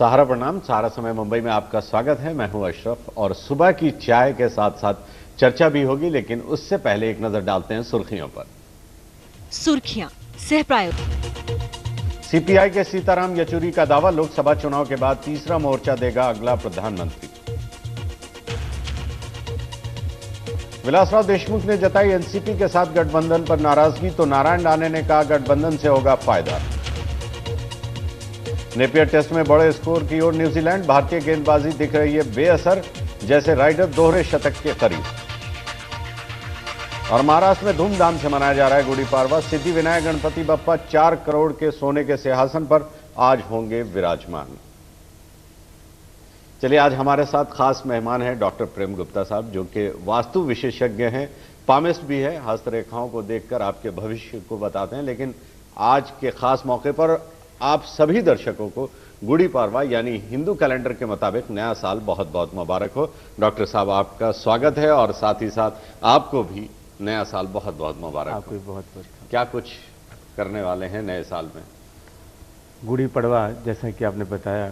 सहारा प्रणाम। सहारा समय मुंबई में आपका स्वागत है। मैं हूं अशरफ और सुबह की चाय के साथ साथ चर्चा भी होगी, लेकिन उससे पहले एक नजर डालते हैं सुर्खियों पर। सुर्खियां सह प्रायोजित। सीपीआई के सीताराम येचुरी का दावा, लोकसभा चुनाव के बाद तीसरा मोर्चा देगा अगला प्रधानमंत्री। विलासराव देशमुख ने जताई एनसीपी के साथ गठबंधन पर नाराजगी, तो नारायण राणे ने कहा गठबंधन से होगा फायदा। नेपियर टेस्ट में बड़े स्कोर की ओर न्यूजीलैंड, भारतीय गेंदबाजी दिख रही है बेअसर, जैसे राइडर दोहरे शतक के करीब। और महाराष्ट्र में धूमधाम से मनाया जा रहा है गुड़ी पाड़वा, सिद्धि विनायक गणपति बप्पा 4 करोड़ के सोने के सिंहासन पर आज होंगे विराजमान। चलिए, आज हमारे साथ खास मेहमान हैं डॉक्टर प्रेम गुप्ता साहब, जो कि वास्तु विशेषज्ञ हैं, पामिस्ट भी है, हस्तरेखाओं को देखकर आपके भविष्य को बताते हैं। लेकिन आज के खास मौके पर आप सभी दर्शकों को गुड़ी पाड़वा यानी हिंदू कैलेंडर के मुताबिक नया साल बहुत बहुत मुबारक हो। डॉक्टर साहब, आपका स्वागत है और साथ ही साथ आपको भी नया साल बहुत बहुत मुबारक। आपको भी बहुत बहुत। क्या कुछ करने वाले हैं नए साल में? गुड़ी पड़वा, जैसा कि आपने बताया,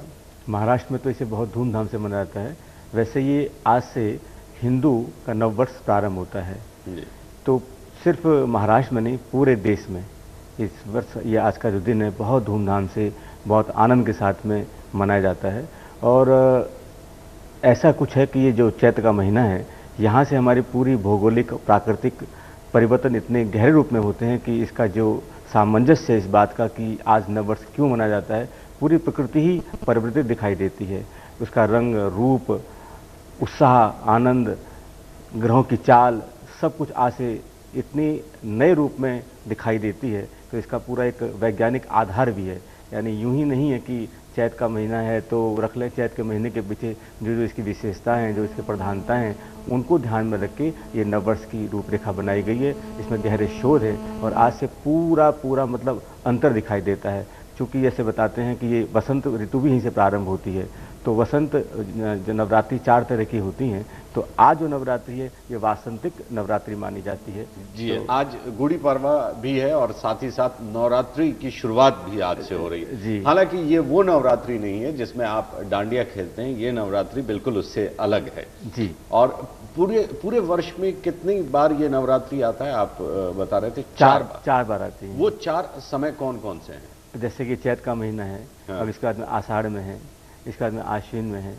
महाराष्ट्र में तो इसे बहुत धूमधाम से मनाया जाता है। वैसे ये आज से हिंदू का नववर्ष प्रारंभ होता है जी। तो सिर्फ महाराष्ट्र में नहीं, पूरे देश में इस वर्ष ये आज का जो दिन है बहुत धूमधाम से, बहुत आनंद के साथ में मनाया जाता है। और ऐसा कुछ है कि ये जो चैत्र का महीना है, यहाँ से हमारी पूरी भौगोलिक प्राकृतिक परिवर्तन इतने गहरे रूप में होते हैं कि इसका जो सामंजस्य है इस बात का कि आज नववर्ष क्यों मनाया जाता है, पूरी प्रकृति ही परिवर्तित दिखाई देती है। उसका रंग, रूप, उत्साह, आनंद, ग्रहों की चाल, सब कुछ आज से इतनी नए रूप में दिखाई देती है। तो इसका पूरा एक वैज्ञानिक आधार भी है। यानी यूं ही नहीं है कि चैत का महीना है तो रख लें, चैत के महीने के पीछे जो जो इसकी विशेषताएं हैं, जो इसकी प्रधानताएं हैं, उनको ध्यान में रख के ये नववर्ष की रूपरेखा बनाई गई है। इसमें गहरे शोध है और आज से पूरा मतलब अंतर दिखाई देता है। चूँकि ऐसे बताते हैं कि ये वसंत ऋतु भी यहीं से प्रारंभ होती है। तो वसंत जो नवरात्रि 4 तरह की होती हैं, तो आज जो नवरात्रि है ये वासंतिक नवरात्रि मानी जाती है। जी, तो आज गुड़ी पाड़वा भी है और साथ ही साथ नवरात्रि की शुरुआत भी आज से हो रही है। जी। हालांकि ये वो नवरात्रि नहीं है जिसमें आप डांडिया खेलते हैं, ये नवरात्रि बिल्कुल उससे अलग है। जी। और पूरे वर्ष में कितनी बार ये नवरात्रि आता है आप बता रहे थे? 4 बार। 4 बार आती है। वो 4 समय कौन कौन से हैं? जैसे कि चैत का महीना है, हाँ। अब इसके बाद में आषाढ़ में है, इसके बाद में आश्विन में है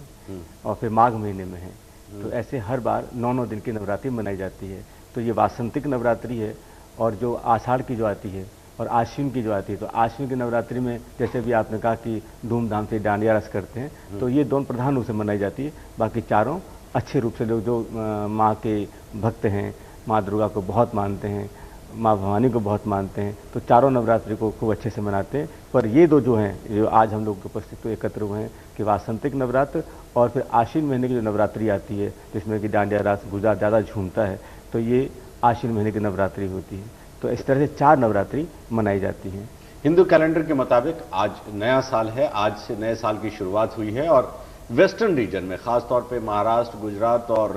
और फिर माघ महीने में है। तो ऐसे हर बार 9 दिन की नवरात्रि मनाई जाती है। तो ये वासंतिक नवरात्रि है। और जो आषाढ़ की जो आती है और आश्विन की जो आती है, तो आश्विन की नवरात्रि में जैसे भी आपने कहा कि धूमधाम से डांडिया रस करते हैं, तो ये दोनों प्रधान रूप से मनाई जाती है। बाकी चारों अच्छे रूप से लोग जो माँ के भक्त हैं, माँ दुर्गा को बहुत मानते हैं, माँ भवानी को बहुत मानते हैं, तो चारों नवरात्रि को खूब अच्छे से मनाते हैं। पर ये दो जो हैं, जो आज हम लोग उपस्थित एकत्र हुए हैं, कि वासंतिक नवरात्र और फिर आश्विन महीने की जो नवरात्रि आती है जिसमें कि डांडिया रास गुजरात ज़्यादा झूमता है, तो ये आश्विन महीने की नवरात्रि होती है। तो इस तरह से 4 नवरात्रि मनाई जाती हैं। हिंदू कैलेंडर के मुताबिक आज नया साल है, आज से नए साल की शुरुआत हुई है। और वेस्टर्न रीजन में, खासतौर पे महाराष्ट्र, गुजरात और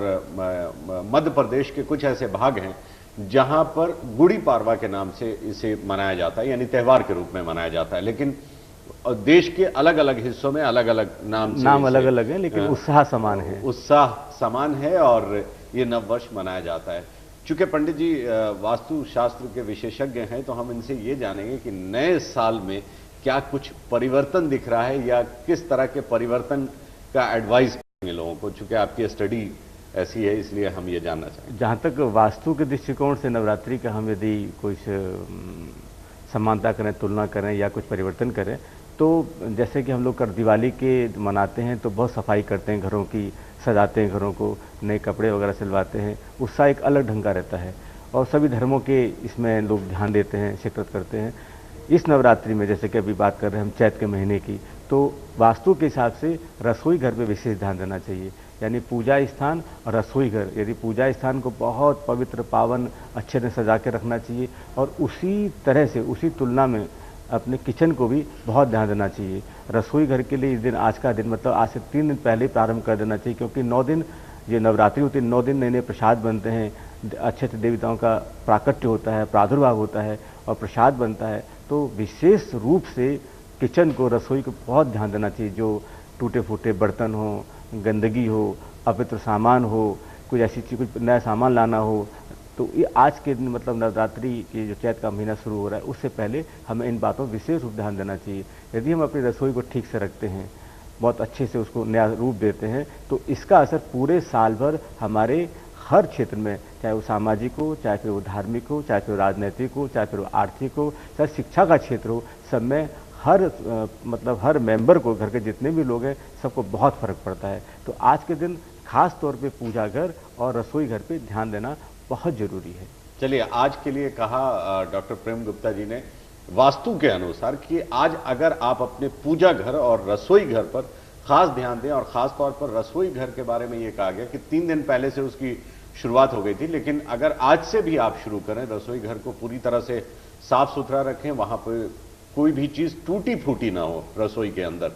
मध्य प्रदेश के कुछ ऐसे भाग हैं जहां पर गुड़ी पाड़वा के नाम से इसे मनाया जाता है, यानी त्योहार के रूप में मनाया जाता है। लेकिन देश के अलग अलग हिस्सों में अलग अलग नाम अलग अलग है, लेकिन उत्साह समान है। उत्साह समान है और ये नववर्ष मनाया जाता है। चूंकि पंडित जी वास्तु शास्त्र के विशेषज्ञ हैं, तो हम इनसे ये जानेंगे कि नए साल में क्या कुछ परिवर्तन दिख रहा है या किस तरह के परिवर्तन का एडवाइस करेंगे लोगों को। चूंकि आपकी स्टडी ऐसी है, इसलिए हम ये जानना चाहेंगे। जहाँ तक वास्तु के दृष्टिकोण से नवरात्रि का हम यदि कुछ समानता करें, तुलना करें या कुछ परिवर्तन करें, तो जैसे कि हम लोग कर दिवाली के मनाते हैं तो बहुत सफाई करते हैं, घरों की सजाते हैं, घरों को नए कपड़े वगैरह सिलवाते हैं, उत्साह एक अलग ढंग का रहता है। और सभी धर्मों के इसमें लोग ध्यान देते हैं, शिरकत करते हैं। इस नवरात्रि में जैसे कि अभी बात कर रहे हैं हम चैत के महीने की, तो वास्तु के हिसाब से रसोई घर पे विशेष ध्यान देना चाहिए। यानी पूजा स्थान और रसोई घर, यदि पूजा स्थान को बहुत पवित्र, पावन, अच्छे से सजा के रखना चाहिए और उसी तरह से, उसी तुलना में अपने किचन को भी बहुत ध्यान देना चाहिए। रसोई घर के लिए इस दिन, आज का दिन मतलब आज से 3 दिन पहले प्रारंभ कर देना चाहिए, क्योंकि 9 दिन ये नवरात्रि होती है, 9 दिन नए नए प्रसाद बनते हैं, अच्छे अच्छे देवताओं का प्राकट्य होता है, प्रादुर्भाव होता है और प्रसाद बनता है। तो विशेष रूप से किचन को, रसोई को बहुत ध्यान देना चाहिए। जो टूटे फूटे बर्तन हो, गंदगी हो, अपवित्र सामान हो, कुछ ऐसी चीज, कुछ नया सामान लाना हो, तो ये आज के दिन मतलब नवरात्रि की जो चैत का महीना शुरू हो रहा है उससे पहले हमें इन बातों पर विशेष रूप ध्यान देना चाहिए। यदि हम अपनी रसोई को ठीक से रखते हैं, बहुत अच्छे से उसको नया रूप देते हैं, तो इसका असर पूरे साल भर हमारे हर क्षेत्र में, चाहे वो सामाजिक हो, चाहे फिर वो धार्मिक हो, चाहे फिर वो राजनीतिक हो, चाहे फिर वो आर्थिक हो, चाहे शिक्षा का क्षेत्र हो, सब में हर मतलब हर मेंबर को, घर के जितने भी लोग हैं, सबको बहुत फर्क पड़ता है। तो आज के दिन खास तौर पे पूजा घर और रसोई घर पे ध्यान देना बहुत जरूरी है। चलिए, आज के लिए कहा डॉक्टर प्रेम गुप्ता जी ने वास्तु के अनुसार कि आज अगर आप अपने पूजा घर और रसोई घर पर खास ध्यान दें, और खास तौर पर रसोई घर के बारे में ये कहा गया कि 3 दिन पहले से उसकी शुरुआत हो गई थी, लेकिन अगर आज से भी आप शुरू करें, रसोई घर को पूरी तरह से साफ सुथरा रखें, वहां पर कोई भी चीज टूटी फूटी ना हो रसोई के अंदर,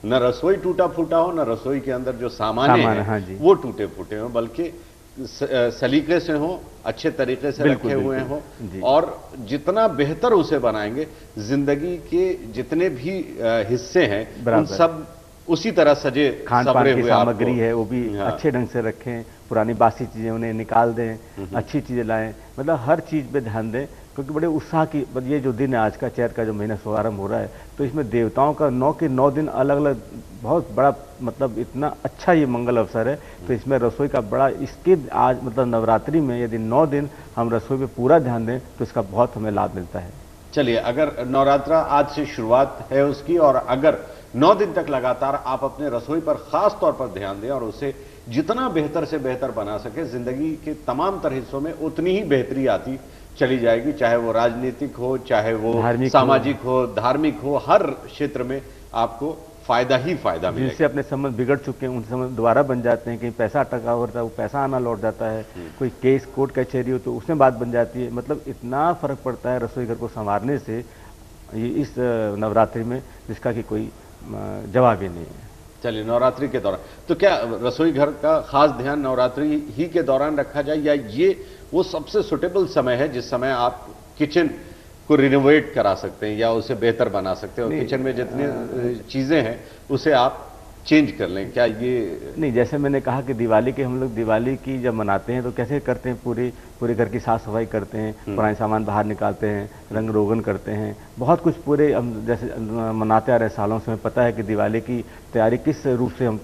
न रसोई टूटा फूटा हो, न रसोई के अंदर जो सामान हैं हाँ जी, वो टूटे फूटे हो, बल्कि सलीके से हो, अच्छे तरीके से रखे हुए हो, और जितना बेहतर उसे बनाएंगे, जिंदगी के जितने भी हिस्से हैं उन सब उसी तरह सजे खान पान की हुए सामग्री है वो भी अच्छे ढंग से रखें, पुरानी बासी चीजें उन्हें निकाल दें, अच्छी चीजें लाएं, मतलब हर चीज पे ध्यान दें, क्योंकि बड़े उत्साह की ये जो दिन है आज का, चैत का जो महीना शुभारंभ हो रहा है, तो इसमें देवताओं का 9 के 9 दिन अलग अलग बहुत बड़ा मतलब इतना अच्छा ये मंगल अवसर है। तो इसमें रसोई का बड़ा, इसके आज मतलब नवरात्रि में यदि 9 दिन हम रसोई पे पूरा ध्यान दें तो इसका बहुत हमें लाभ मिलता है। चलिए, अगर नवरात्रा आज से शुरुआत है उसकी, और अगर 9 दिन तक लगातार आप अपने रसोई पर खास तौर पर ध्यान दें और उसे जितना बेहतर से बेहतर बना सके, जिंदगी के तमाम तरह हिस्सों में उतनी ही बेहतरी आती चली जाएगी, चाहे वो राजनीतिक हो, चाहे वो सामाजिक हो, धार्मिक हो, हर क्षेत्र में आपको फायदा ही फायदा मिलेगा। जिनसे अपने संबंध बिगड़ चुके हैं उन संबंध दोबारा बन जाते हैं, कहीं पैसा अटका होता है वो पैसा आना लौट जाता है, कोई केस कोर्ट कचहरी हो तो उसमें बात बन जाती है, मतलब इतना फर्क पड़ता है रसोई घर को संवारने से ये इस नवरात्रि में, जिसका कि कोई जवाब ही नहीं है। चलिए, नवरात्रि के दौरान तो क्या रसोई घर का खास ध्यान नवरात्रि ही के दौरान रखा जाए, या ये वो सबसे सुटेबल समय है जिस समय आप किचन को रिनोवेट करा सकते हैं या उसे बेहतर बना सकते हैं, और किचन में जितनी चीजें हैं उसे आप चेंज कर लें? क्या ये नहीं, जैसे मैंने कहा कि दिवाली के हम लोग दिवाली की जब मनाते हैं तो कैसे करते हैं, पूरे घर की साफ सफाई करते हैं, पुराने सामान बाहर निकालते हैं, रंग रोगन करते हैं, बहुत कुछ पूरे हम जैसे मनाते आ रहे सालों से, हमें पता है कि दिवाली की तैयारी किस रूप से हम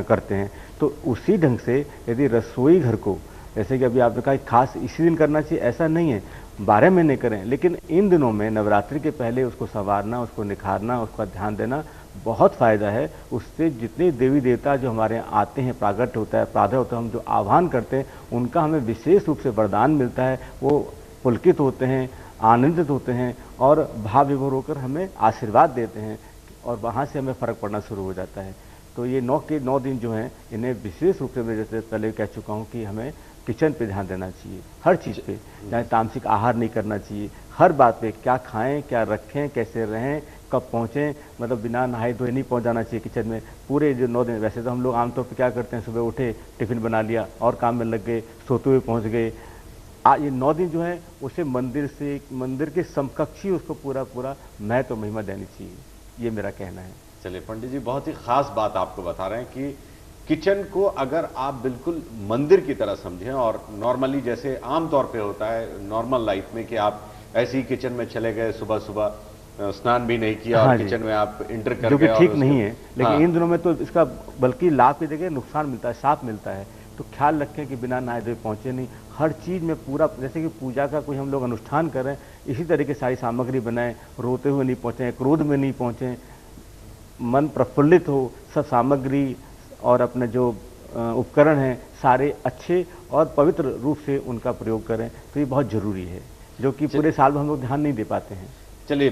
करते हैं। तो उसी ढंग से यदि रसोई घर को, जैसे कि अभी आपने कहा खास इसी दिन करना चाहिए, ऐसा नहीं है, 12 महीने करें, लेकिन इन दिनों में नवरात्रि के पहले उसको संवारना, उसको निखारना, उसका ध्यान देना बहुत फायदा है। उससे जितने देवी देवता जो हमारे यहाँ आते हैं, प्रागट होता है, प्रादर होता है, हम जो आह्वान करते हैं उनका हमें विशेष रूप से वरदान मिलता है, वो पुलकित होते हैं, आनंदित होते हैं और भाव विभोर होकर हमें आशीर्वाद देते हैं, और वहाँ से हमें फर्क पड़ना शुरू हो जाता है। तो ये 9 के 9 दिन जो हैं इन्हें विशेष रूप से, मैं जैसे पहले कह चुका हूँ कि हमें किचन पे ध्यान देना चाहिए, हर चीज़ पे, चाहे तामसिक आहार नहीं करना चाहिए, हर बात पे, क्या खाएं, क्या रखें, कैसे रहें, कब पहुँचें, मतलब बिना नहाए धोए नहीं पहुँच जाना चाहिए किचन में पूरे जो 9 दिन। वैसे तो हम लोग आमतौर पर क्या करते हैं, सुबह उठे, टिफिन बना लिया और काम में लग गए, सोते हुए पहुँच गए। ये 9 दिन जो है उसे मंदिर के समकक्षी उसको पूरा महत्व तो महिमा देनी चाहिए, ये मेरा कहना है। चलिए पंडित जी, बहुत ही खास बात आपको बता रहे हैं कि किचन को अगर आप बिल्कुल मंदिर की तरह समझें, और नॉर्मली जैसे आमतौर पे होता है नॉर्मल लाइफ में कि आप ऐसे ही किचन में चले गए, सुबह सुबह स्नान भी नहीं किया और किचन में आप इंटर कर गए, जो कि ठीक नहीं है, लेकिन इन दिनों में तो इसका बल्कि लाभ की जगह नुकसान मिलता है, साफ मिलता है। तो ख्याल रखें कि बिना नहाए धोए पहुँचे नहीं, हर चीज़ में पूरा, जैसे कि पूजा का कोई हम लोग अनुष्ठान कर रहे हैं, इसी तरीके सारी सामग्री बनाएं, रोते हुए नहीं पहुँचें, क्रोध में नहीं पहुँचें, मन प्रफुल्लित हो, सब सामग्री और अपने जो उपकरण हैं सारे अच्छे और पवित्र रूप से उनका प्रयोग करें। तो ये बहुत जरूरी है, जो कि पूरे साल में हम लोग ध्यान नहीं दे पाते हैं। चलिए,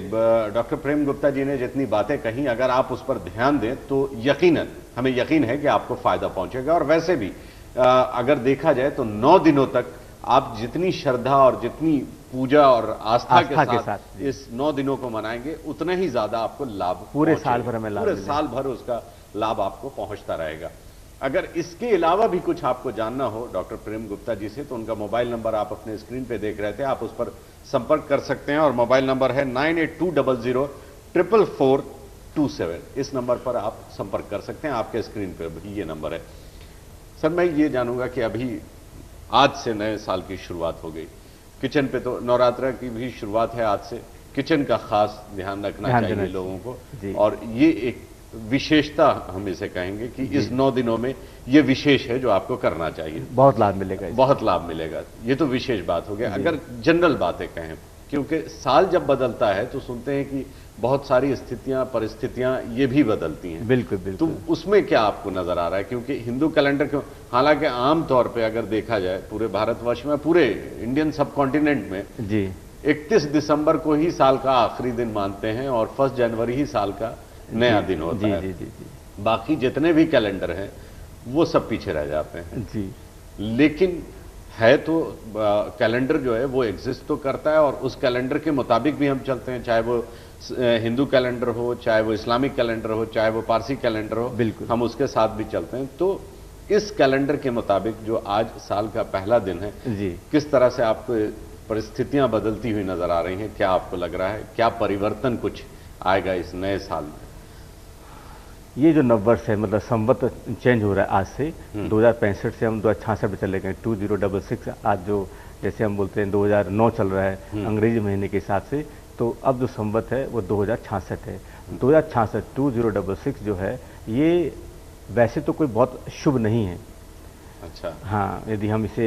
डॉक्टर प्रेम गुप्ता जी ने जितनी बातें कही, अगर आप उस पर ध्यान दें तो यकीनन हमें यकीन है कि आपको फायदा पहुंचेगा। और वैसे भी अगर देखा जाए तो 9 दिनों तक आप जितनी श्रद्धा और जितनी पूजा और आस्था के साथ इस 9 दिनों को मनाएंगे, उतना ही ज्यादा आपको लाभ पूरे साल भर में लाभ, पूरे साल भर उसका लाभ आपको पहुंचता रहेगा। अगर इसके अलावा भी कुछ आपको जानना हो डॉक्टर प्रेम गुप्ता जी से, तो उनका मोबाइल नंबर आप अपने स्क्रीन पे देख रहे थे, आप उस पर संपर्क कर सकते हैं। और मोबाइल नंबर है 98200444 27 इस नंबर पर आप संपर्क कर सकते हैं। आपके स्क्रीन पर भी ये नंबर है। सर, मैं ये जानूंगा कि अभी आज से नए साल की शुरुआत हो गई, किचन पे तो नवरात्र की भी शुरुआत है आज से, किचन का खास ध्यान रखना चाहिए लोगों को, और ये एक विशेषता हम इसे कहेंगे कि इस 9 दिनों में ये विशेष है जो आपको करना चाहिए। बहुत लाभ मिलेगा, बहुत लाभ मिलेगा। ये तो विशेष बात हो गया। अगर जनरल बातें कहें, क्योंकि साल जब बदलता है तो सुनते हैं कि बहुत सारी स्थितियां परिस्थितियां ये भी बदलती हैं। बिल्कुल बिल्कुल। तो उसमें क्या आपको नजर आ रहा है? क्योंकि हिंदू कैलेंडर क्यों, हालांकि आम तौर पे अगर देखा जाए पूरे भारतवर्ष में, पूरे इंडियन सब कॉन्टिनेंट में जी 31 दिसंबर को ही साल का आखिरी दिन मानते हैं और 1 जनवरी ही साल का नया दिन होता है। जी। बाकी जितने भी कैलेंडर हैं वो सब पीछे रह जाते हैं जी। लेकिन है तो कैलेंडर जो है वो एग्जिस्ट तो करता है, और उस कैलेंडर के मुताबिक भी हम चलते हैं, चाहे वो हिंदू कैलेंडर हो, चाहे वो इस्लामिक कैलेंडर हो, चाहे वो पारसी कैलेंडर हो, बिल्कुल हम उसके साथ भी चलते हैं। तो इस कैलेंडर के मुताबिक जो आज साल का पहला दिन है जी, किस तरह से आपको परिस्थितियां बदलती हुई नजर आ रही हैं? क्या आपको लग रहा है, क्या परिवर्तन कुछ आएगा इस नए साल में? ये जो नववर्ष है, मतलब संवत चेंज हो रहा है आज से। 2065 से हम 2066 में चले गए, 2066। आज जो जैसे हम बोलते हैं 2009 चल रहा है अंग्रेजी महीने के हिसाब से, तो अब जो संवत है वो 2066 है। 2066 2066 जो है ये वैसे तो कोई बहुत शुभ नहीं है। अच्छा। हाँ, यदि हम इसे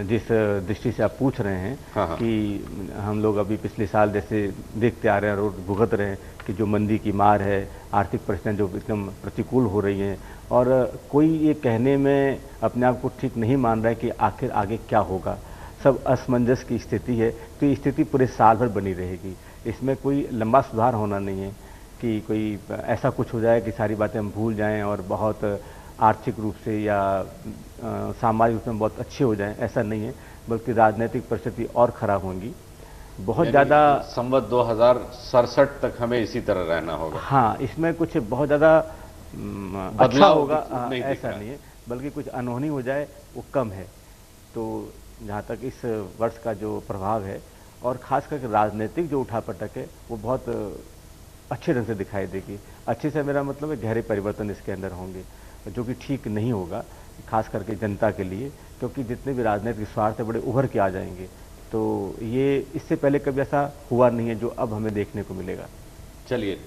जिस दृष्टि से आप पूछ रहे हैं, हाँ। कि हम लोग अभी पिछले साल जैसे देखते आ रहे हैं और भुगत रहे हैं कि जो मंदी की मार है, आर्थिक परिस्थितियाँ जो एकदम प्रतिकूल हो रही हैं, और कोई ये कहने में अपने आप को ठीक नहीं मान रहा है कि आखिर आगे क्या होगा। सब असमंजस की स्थिति है। तो ये स्थिति पूरे साल भर बनी रहेगी। इसमें कोई लंबा सुधार होना नहीं है कि कोई ऐसा कुछ हो जाए कि सारी बातें हम भूल जाएं और बहुत आर्थिक रूप से या सामाजिक रूप में बहुत अच्छे हो जाएं, ऐसा नहीं है। बल्कि राजनीतिक परिस्थिति और खराब होंगी, बहुत ज़्यादा। संवत 2067 तक हमें इसी तरह रहना होगा। हाँ, इसमें कुछ बहुत ज़्यादा अच्छा होगा ऐसा नहीं है, बल्कि कुछ अनहोनी हो जाए वो कम है। तो जहाँ तक इस वर्ष का जो प्रभाव है, और ख़ास करके राजनीतिक जो उठापटक है, वो बहुत अच्छे ढंग से दिखाई देगी। अच्छे से मेरा मतलब है गहरे परिवर्तन इसके अंदर होंगे, जो कि ठीक नहीं होगा खास करके जनता के लिए, क्योंकि जितने भी राजनीतिक स्वार्थ है बड़े उभर के आ जाएंगे। तो ये इससे पहले कभी ऐसा हुआ नहीं है जो अब हमें देखने को मिलेगा। चलिए,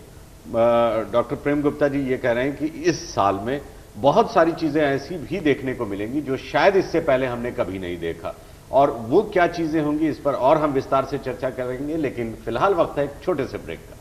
डॉक्टर प्रेम गुप्ता जी ये कह रहे हैं कि इस साल में बहुत सारी चीजें ऐसी भी देखने को मिलेंगी जो शायद इससे पहले हमने कभी नहीं देखा, और वो क्या चीजें होंगी इस पर और हम विस्तार से चर्चा करेंगे। लेकिन फिलहाल वक्त है एक छोटे से ब्रेक का।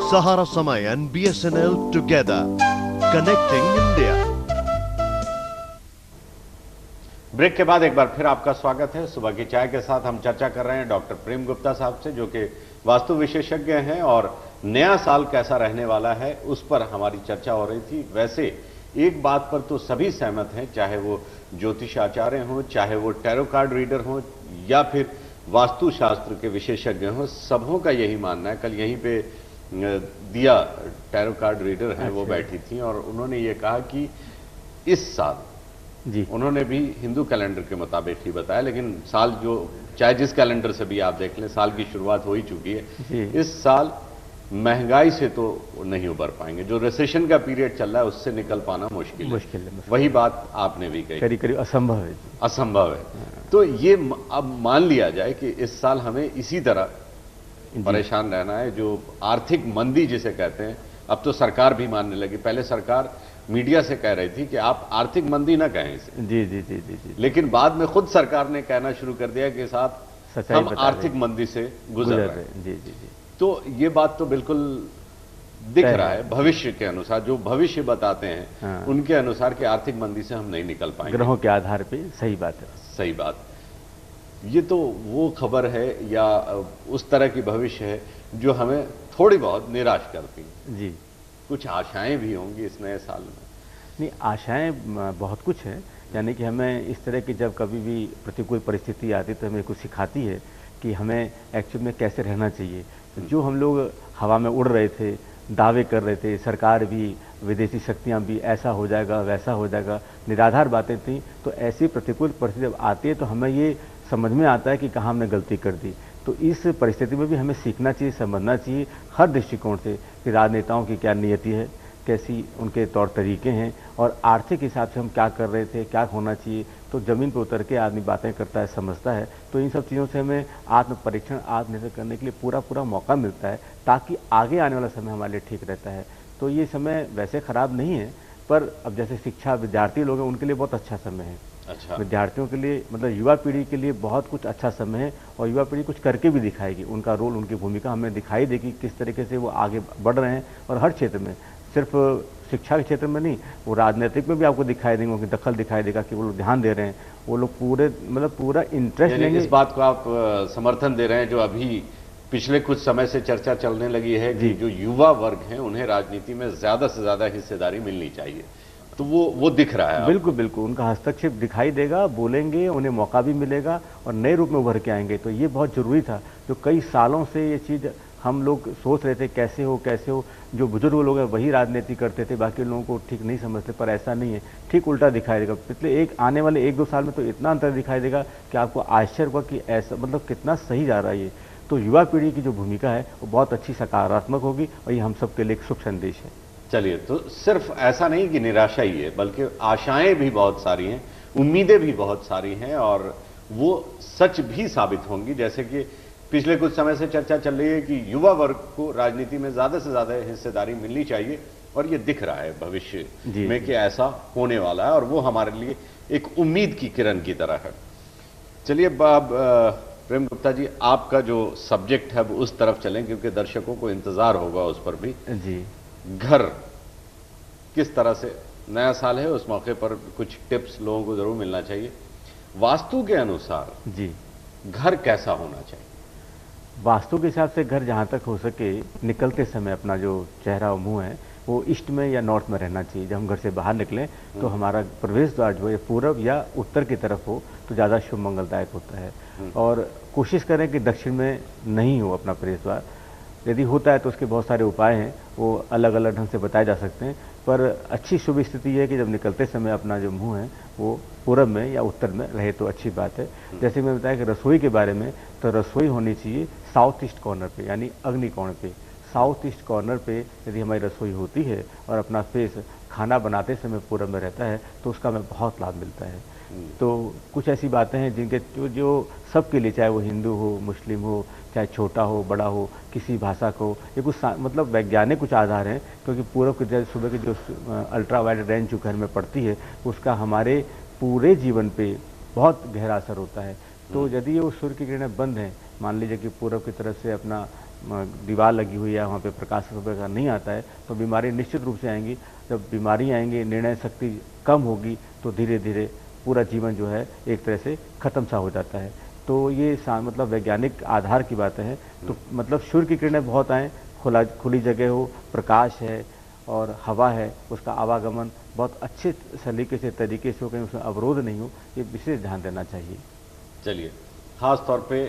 Sahara Samay and BSNL together, connecting India. Break के बाद एक बार फिर आपका स्वागत है। सुबह की चाय के साथ हम चर्चा कर रहे हैं डॉक्टर प्रेम गुप्ता साहब से, जो कि वास्तु विशेषज्ञ हैं, और नया साल कैसा रहने वाला है उस पर हमारी चर्चा हो रही थी। वैसे एक बात पर तो सभी सहमत हैं, चाहे वो ज्योतिष आचार्य हों, चाहे वो टैरो कार्ड रीडर हों, या फिर वास्तुशास्त्र के विशेषज्ञ हों, सबों का यही मानना है। कल यहीं पे दिया टैरो कार्ड रीडर हैं, वो बैठी थी, और उन्होंने ये कहा कि इस साल जी, उन्होंने भी हिंदू कैलेंडर के मुताबिक ही बताया, लेकिन साल जो चाहे जिस कैलेंडर से भी आप देख लें, साल की शुरुआत हो ही चुकी है। इस साल महंगाई से तो नहीं उबर पाएंगे, जो रिसेशन का पीरियड चल रहा है उससे निकल पाना मुश्किल है। वही बात आपने भी कही, करीब करीब असंभव है। असंभव है। तो ये अब मान लिया जाए कि इस साल हमें इसी तरह परेशान रहना है, जो आर्थिक मंदी जिसे कहते हैं। अब तो सरकार भी मानने लगी। पहले सरकार मीडिया से कह रही थी कि आप आर्थिक मंदी ना कहें इसे, जी जी जी जी जी, लेकिन बाद में खुद सरकार ने कहना शुरू कर दिया कि साहब हम आर्थिक मंदी से गुजर रहे हैं। जी जी जी। तो ये बात तो बिल्कुल दिख रहा है, भविष्य के अनुसार जो भविष्य बताते हैं, हाँ, उनके अनुसार कि आर्थिक मंदी से हम नहीं निकल पाएंगे। ग्रहों के आधार पे सही बात है। सही बात। ये तो वो खबर है या उस तरह की भविष्य है जो हमें थोड़ी बहुत निराश करती है। जी, कुछ आशाएं भी होंगी इस नए साल में। नहीं, आशाएं बहुत कुछ है। यानी कि हमें इस तरह की जब कभी भी प्रतिकूल परिस्थिति आती तो हमें कुछ सिखाती है कि हमें एक्चुअल में कैसे रहना चाहिए। जो हम लोग हवा में उड़ रहे थे, दावे कर रहे थे, सरकार भी, विदेशी शक्तियां भी, ऐसा हो जाएगा वैसा हो जाएगा, निराधार बातें थी। तो ऐसी प्रतिकूल परिस्थिति जब आती है तो हमें ये समझ में आता है कि कहाँ हमने गलती कर दी। तो इस परिस्थिति में भी हमें सीखना चाहिए, समझना चाहिए हर दृष्टिकोण से कि राजनेताओं की क्या नियति है, कैसी उनके तौर तरीके हैं, और आर्थिक हिसाब से हम क्या कर रहे थे, क्या होना चाहिए। तो ज़मीन पर उतर के आदमी बातें करता है, समझता है। तो इन सब चीज़ों से हमें आत्म परीक्षण, आत्मनिर्भर करने के लिए पूरा मौका मिलता है, ताकि आगे आने वाला समय हमारे लिए ठीक रहता है। तो ये समय वैसे ख़राब नहीं है, पर अब जैसे शिक्षा विद्यार्थी लोग हैं उनके लिए बहुत अच्छा समय है। अच्छा, विद्यार्थियों के लिए, मतलब युवा पीढ़ी के लिए बहुत कुछ अच्छा समय है, और युवा पीढ़ी कुछ करके भी दिखाएगी। उनका रोल, उनकी भूमिका हमें दिखाई देगी किस तरीके से वो आगे बढ़ रहे हैं, और हर क्षेत्र में, सिर्फ शिक्षा के क्षेत्र में नहीं, वो राजनीतिक में भी आपको दिखाई देंगे, उनकी दखल दिखाई देगा कि वो लोग ध्यान दे रहे हैं, वो लोग पूरे मतलब पूरा इंटरेस्ट लेंगे। इस बात को आप समर्थन दे रहे हैं जो अभी पिछले कुछ समय से चर्चा चलने लगी है कि जो युवा वर्ग हैं उन्हें राजनीति में ज्यादा से ज्यादा हिस्सेदारी मिलनी चाहिए, तो वो दिख रहा है। बिल्कुल बिल्कुल, उनका हस्तक्षेप दिखाई देगा, बोलेंगे, उन्हें मौका भी मिलेगा और नए रूप में उभर के आएंगे। तो ये बहुत जरूरी था, जो कई सालों से ये चीज़ हम लोग सोच रहे थे कैसे हो। जो बुजुर्ग लोग हैं वही राजनीति करते थे, बाकी लोगों को ठीक नहीं समझते, पर ऐसा नहीं है, ठीक उल्टा दिखाई देगा। पिछले आने वाले 1-2 साल में तो इतना अंतर दिखाई देगा कि आपको आश्चर्य होगा कि ऐसा मतलब कितना सही जा रहा है ये। तो युवा पीढ़ी की जो भूमिका है वो बहुत अच्छी, सकारात्मक होगी, और ये हम सबके लिए एक शुभ संदेश है। चलिए, तो सिर्फ ऐसा नहीं कि निराशा ही है, बल्कि आशाएं भी बहुत सारी हैं, उम्मीदें भी बहुत सारी हैं, और वो सच भी साबित होंगी। जैसे कि पिछले कुछ समय से चर्चा चल रही है कि युवा वर्ग को राजनीति में ज्यादा से ज्यादा हिस्सेदारी मिलनी चाहिए, और ये दिख रहा है भविष्य में कि ऐसा होने वाला है, और वो हमारे लिए एक उम्मीद की किरण की तरह है। चलिए प्रेम गुप्ता जी, आपका जो सब्जेक्ट है वो उस तरफ चलें, क्योंकि दर्शकों को इंतजार होगा उस पर भी। जी, घर किस तरह से, नया साल है, उस मौके पर कुछ टिप्स लोगों को जरूर मिलना चाहिए। वास्तु के अनुसार जी, घर कैसा होना चाहिए? वास्तु के हिसाब से घर जहाँ तक हो सके निकलते समय अपना जो चेहरा और मुंह है वो ईस्ट में या नॉर्थ में रहना चाहिए। जब हम घर से बाहर निकलें तो हमारा प्रवेश द्वार जो है पूरब या उत्तर की तरफ हो तो ज़्यादा शुभ मंगलदायक होता है। और कोशिश करें कि दक्षिण में नहीं हो अपना प्रवेश द्वार। यदि होता है तो उसके बहुत सारे उपाय हैं, वो अलग अलग ढंग से बताए जा सकते हैं, पर अच्छी शुभ स्थिति है कि जब निकलते समय अपना जो मुंह है वो पूरब में या उत्तर में रहे तो अच्छी बात है। जैसे मैं बताया कि रसोई के बारे में, तो रसोई होनी चाहिए साउथ ईस्ट कॉर्नर पे, यानी अग्नि कोण पे। साउथ ईस्ट कॉर्नर पे यदि हमारी रसोई होती है और अपना फेस खाना बनाते समय पूरब में रहता है तो उसका हमें बहुत लाभ मिलता है। तो कुछ ऐसी बातें हैं जिनके जो सबके लिए, चाहे वो हिंदू हो, मुस्लिम हो, चाहे छोटा हो बड़ा हो, किसी भाषा को, ये कुछ मतलब वैज्ञानिक कुछ आधार हैं, क्योंकि पूरब की सुबह की जो अल्ट्रा वायलेट रेंज जो घर में पड़ती है उसका हमारे पूरे जीवन पे बहुत गहरा असर होता है। तो यदि ये सूर्य की किरणें बंद हैं, मान लीजिए कि पूरब की तरफ से अपना दीवार लगी हुई है, वहाँ पे प्रकाश का नहीं आता है, तो बीमारी निश्चित रूप से आएंगी। जब बीमारी आएंगी, निर्णय शक्ति कम होगी, तो धीरे धीरे पूरा जीवन जो है एक तरह से खत्म सा हो जाता है। तो ये मतलब वैज्ञानिक आधार की बातें हैं। तो मतलब सूर्य की किरणें बहुत आएँ, खुली जगह हो, प्रकाश है और हवा है, उसका आवागमन बहुत अच्छे तरीके से हो, कहीं उसमें अवरोध नहीं हो, ये विशेष ध्यान देना चाहिए। चलिए, खास तौर पे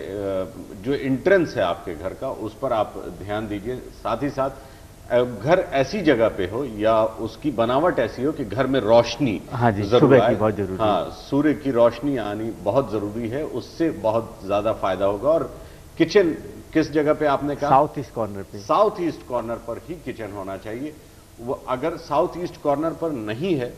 जो एंट्रेंस है आपके घर का उस पर आप ध्यान दीजिए। साथ ही साथ घर ऐसी जगह पे हो या उसकी बनावट ऐसी हो कि घर में रोशनी, हाँ जी, सुबह की बहुत जरूरी है। हाँ, सूर्य की रोशनी आनी बहुत जरूरी है, उससे बहुत ज्यादा फायदा होगा। और किचन किस जगह पे आपने कहा? साउथ ईस्ट कॉर्नर पे। साउथ ईस्ट कॉर्नर पर ही किचन होना चाहिए। वो अगर साउथ ईस्ट कॉर्नर पर नहीं है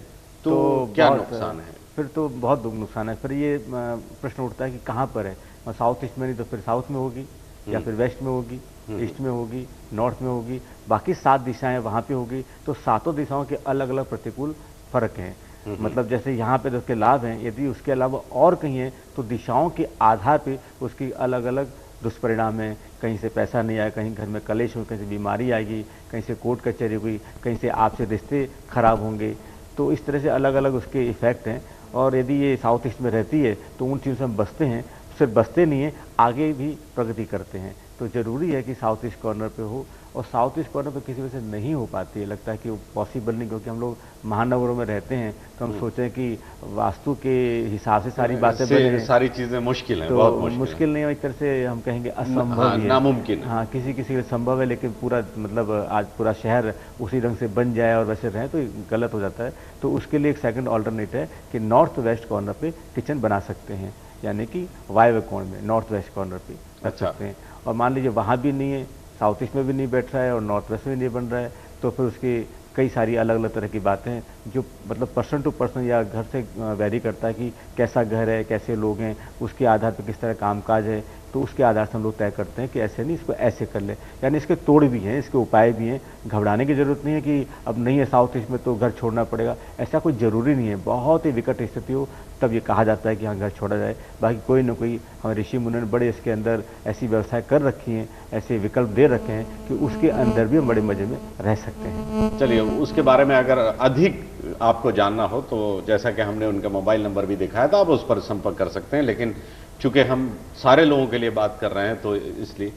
तो क्या नुकसान है? फिर तो बहुत नुकसान है। फिर ये प्रश्न उठता है कि कहाँ पर है, साउथ ईस्ट में नहीं तो फिर साउथ में होगी, या फिर वेस्ट में होगी, ईस्ट में होगी, नॉर्थ में होगी, बाकी 7 दिशाएं वहाँ पे होगी। तो 7 दिशाओं के अलग अलग प्रतिकूल फर्क हैं। मतलब जैसे यहाँ पे तो उसके लाभ हैं, यदि उसके अलावा और कहीं है तो दिशाओं के आधार पे उसकी अलग अलग दुष्परिणाम है। कहीं से पैसा नहीं आया, कहीं घर में कलेश हो, कहीं से बीमारी आएगी, कहीं से कोर्ट कचहरी हुई, कहीं से आपसे रिश्ते खराब होंगे। तो इस तरह से अलग अलग उसके इफेक्ट हैं। और यदि ये साउथ ईस्ट में रहती है तो उन चीज़ों से हम बचते हैं, सिर्फ बचते नहीं हैं, आगे भी प्रगति करते हैं। तो ज़रूरी है कि साउथ ईस्ट कॉर्नर पे हो, और साउथ ईस्ट कॉर्नर पे किसी वजह से नहीं हो पाती है, लगता है कि वो पॉसिबल नहीं, क्योंकि हम लोग महानगरों में रहते हैं, तो हम सोचें कि वास्तु के हिसाब से सारी बातें बने हैं, सारी चीज़ें मुश्किल हैं, तो बहुत मुश्किल नहीं है, एक तरह से हम कहेंगे असंभव ही है, नामुमकिन है। हाँ, किसी किसी के लिए संभव है, लेकिन पूरा मतलब आज पूरा शहर उसी ढंग से बन जाए और वैसे रहे तो ये गलत हो जाता है। तो उसके लिए एक सेकंड ऑल्टरनेट है कि नॉर्थ वेस्ट कॉर्नर पे किचन बना सकते हैं, यानी कि वायव्य कोण में नॉर्थ वेस्ट कॉर्नर पे रख सकते हैं। और मान लीजिए वहाँ भी नहीं है, साउथ ईस्ट में भी नहीं बैठ रहा है और नॉर्थ वेस्ट में नहीं बन रहा है, तो फिर उसकी कई सारी अलग अलग तरह की बातें हैं जो मतलब पर्सन टू पर्सन या घर से वैरी करता है कि कैसा घर है, कैसे लोग हैं, उसके आधार पर किस तरह कामकाज है, तो उसके आधार से हम लोग तय करते हैं कि ऐसे नहीं, इसको ऐसे कर ले। यानी इसके तोड़ भी हैं, इसके उपाय भी हैं, घबराने की ज़रूरत नहीं है कि अब नहीं है साउथ ईस्ट में तो घर छोड़ना पड़ेगा, ऐसा कोई ज़रूरी नहीं है। बहुत ही विकट स्थिति हो तब ये कहा जाता है कि हाँ घर छोड़ा जाए, बाकी कोई ना कोई हमारे ऋषि मुनि ने बड़े इसके अंदर ऐसी व्यवस्थाएं कर रखी हैं, ऐसे विकल्प दे रखे हैं कि उसके अंदर भी हम बड़े मज़े में रह सकते हैं। चलिए, उसके बारे में अगर अधिक आपको जानना हो तो जैसा कि हमने उनका मोबाइल नंबर भी दिखाया था, आप उस पर संपर्क कर सकते हैं, लेकिन चूंकि हम सारे लोगों के लिए बात कर रहे हैं तो इसलिए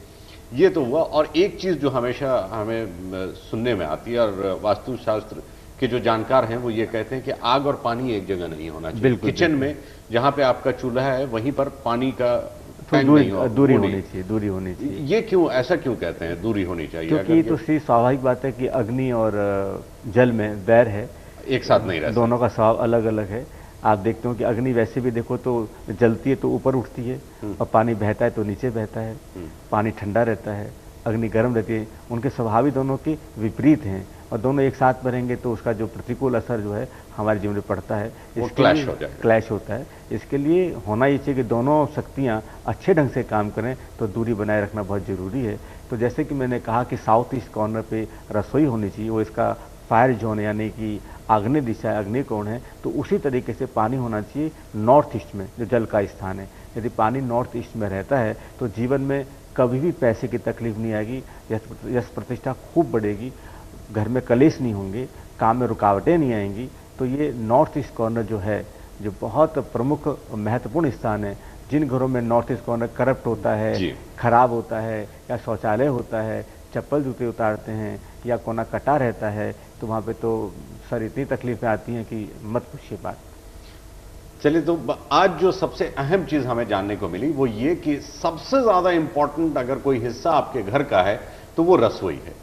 ये तो हुआ। और एक चीज़ जो हमेशा हमें सुनने में आती है, और वास्तुशास्त्र के जो जानकार हैं वो ये कहते हैं कि आग और पानी एक जगह नहीं होना चाहिए। किचन में जहाँ पे आपका चूल्हा है वहीं पर पानी का दूरी होनी चाहिए, दूरी होनी चाहिए। ये क्यों, ऐसा क्यों कहते हैं दूरी होनी चाहिए? क्योंकि तो सी स्वाभाविक बात है कि अग्नि और जल में वैर है, एक साथ नहीं रहता, दोनों का स्वभाव अलग अलग है। आप देखते हो कि अग्नि वैसे भी देखो तो जलती है तो ऊपर उठती है, और पानी बहता है तो नीचे बहता है। पानी ठंडा रहता है, अग्नि गर्म रहती है, उनके स्वभाव ही दोनों के विपरीत हैं, और दोनों एक साथ बनेंगे तो उसका जो प्रतिकूल असर जो है हमारे जीवन में पड़ता है, क्लैश होता है। इसके लिए होना ये चाहिए कि दोनों शक्तियाँ अच्छे ढंग से काम करें, तो दूरी बनाए रखना बहुत ज़रूरी है। तो जैसे कि मैंने कहा कि साउथ ईस्ट कॉर्नर पे रसोई होनी चाहिए, वो इसका फायर जोन यानी कि आग्नेय दिशा है, अग्नि कोण है, तो उसी तरीके से पानी होना चाहिए नॉर्थ ईस्ट में, जो जल का स्थान है। यदि पानी नॉर्थ ईस्ट में रहता है तो जीवन में कभी भी पैसे की तकलीफ नहीं आएगी, यश प्रतिष्ठा खूब बढ़ेगी, घर में कलेश नहीं होंगे, काम में रुकावटें नहीं आएंगी। तो ये नॉर्थ ईस्ट कॉर्नर जो है, जो बहुत प्रमुख महत्वपूर्ण स्थान है। जिन घरों में नॉर्थ ईस्ट कॉर्नर करप्ट होता है, खराब होता है, या शौचालय होता है, चप्पल जूते उतारते हैं, या कोना कटा रहता है, तो वहाँ पे तो सर इतनी तकलीफें आती हैं कि मत पूछिए बात। चलिए, तो आज जो सबसे अहम चीज़ हमें जानने को मिली वो ये कि सबसे ज़्यादा इम्पोर्टेंट अगर कोई हिस्सा आपके घर का है तो वो रसोई है।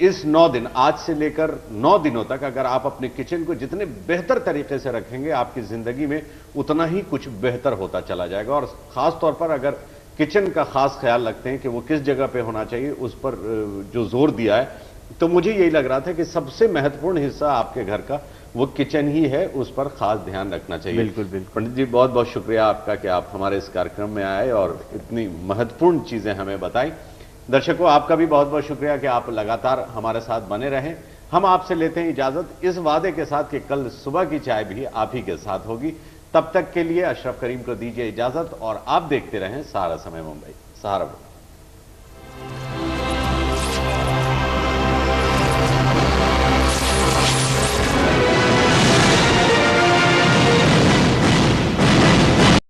इस 9 दिन, आज से लेकर 9 दिनों तक अगर आप अपने किचन को जितने बेहतर तरीके से रखेंगे, आपकी ज़िंदगी में उतना ही कुछ बेहतर होता चला जाएगा। और ख़ास तौर पर अगर किचन का खास ख्याल रखते हैं कि वो किस जगह पे होना चाहिए, उस पर जो जोर दिया है, तो मुझे यही लग रहा था कि सबसे महत्वपूर्ण हिस्सा आपके घर का वो किचन ही है, उस पर खास ध्यान रखना चाहिए। बिल्कुल बिल्कुल। पंडित जी, बहुत बहुत शुक्रिया आपका कि आप हमारे इस कार्यक्रम में आए और इतनी महत्वपूर्ण चीज़ें हमें बताई। दर्शकों, आपका भी बहुत बहुत शुक्रिया कि आप लगातार हमारे साथ बने रहें। हम आपसे लेते हैं इजाज़त, इस वादे के साथ कि कल सुबह की चाय भी आप ही के साथ होगी। तब तक के लिए अशरफ करीम को दीजिए इजाज़त, और आप देखते रहें सहारा समय मुंबई। सहारा।